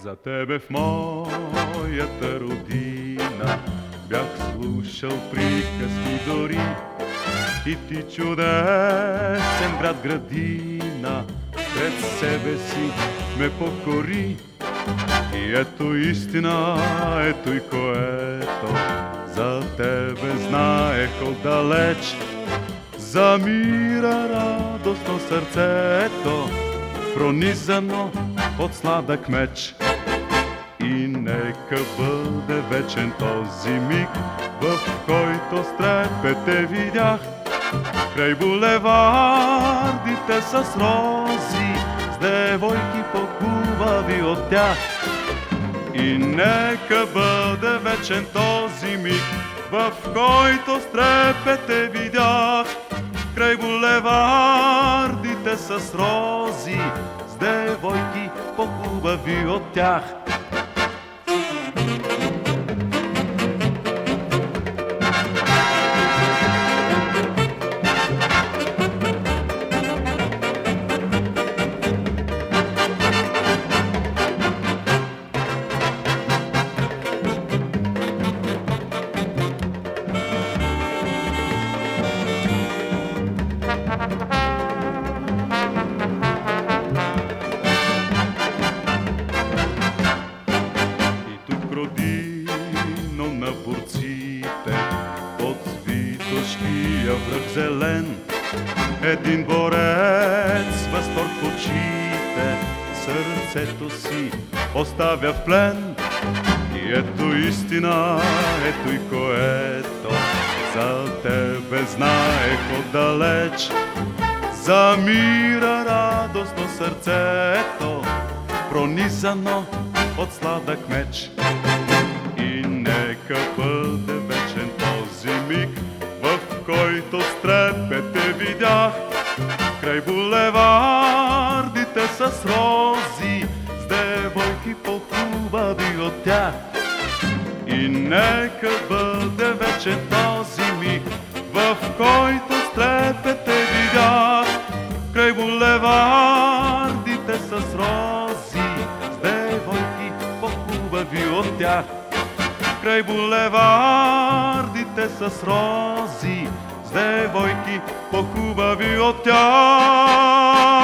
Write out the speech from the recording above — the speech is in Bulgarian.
За тебе в моята родина бях слушал приказки дори, и ти чудесен град градина пред себе си ме покори. И ето истина, ето и което за тебе знаех отдалеч. За мира радостно сърцето, пронизано от сладък меч. И нека бъде вечен този миг, в който с трепет те видях край булевардите с рози, с девойки по-хубави от тях. И нека бъде вечен този миг, в който с трепет те видях край булевардите с рози, с девойки по-хубави от тях. На борците под свитошкия връх зелен, един борец с възторг в очите сърцето си оставя в плен. И ето истина, ето и което за тебе знаех отдалеч. За мира радостно сърцето, пронизано от сладък меч. Нека бъде вечен този миг, в който с трепет те видях край булевардите с рози, с девойки по-хубави от тях. И нека бъде вечен този миг, в който с трепет те видях край булевардите с рози, с девойки по-хубави от тях. Край булевардите с рози, с девойки по-хубави от тях.